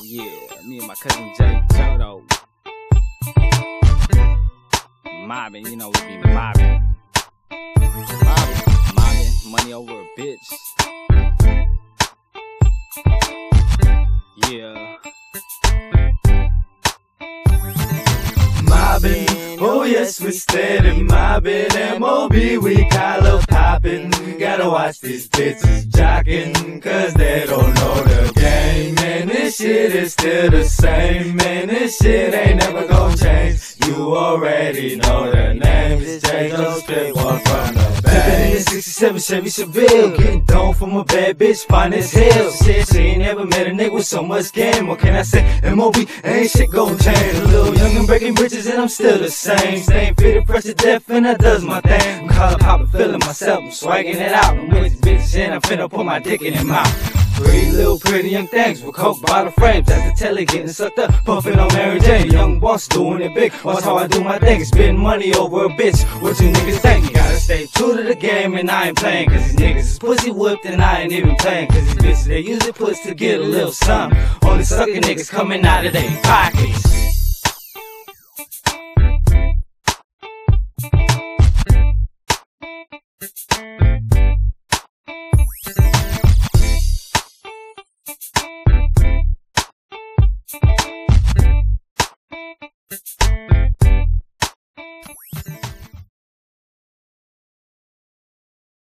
Yeah, me and my cousin Jay Toto mobbing, you know we be mobbing. Mobbing, money over a bitch. Yeah. Mobbing, oh yes, we steady mobbing. M.O.B. we collar popping. Gotta watch these bitches jocking, cause they don't know the game. Man, this shit is still the same. Man, this shit ain't never gon' change. You already know the name. It's J. Joe, straight one from the bag. In the 67 Chevy Chevelle, getting down from a bad bitch, fine as hell. She ain't never met a nigga with so much game. What can I say? M.O.B. ain't shit gon' change. A little young and breaking bridges and I'm still the same. Staying fitted, pressed to death and I does my thing. I'm collar poppin', feeling myself, I'm swagging it out. I'm with this bitch and I'm finna put my dick in her mouth. Three little pretty young things with coke bottle frames at the telly getting sucked up, puffin' on Mary Jane. Young boss doing it big, watch how I do my thing. Spend money over a bitch, what you niggas think? Gotta stay true to the game and I ain't playing, cause these niggas is pussy whipped and I ain't even playing. Cause these bitches they use it puss to get a little something. Only suckin' niggas coming out of their pocket.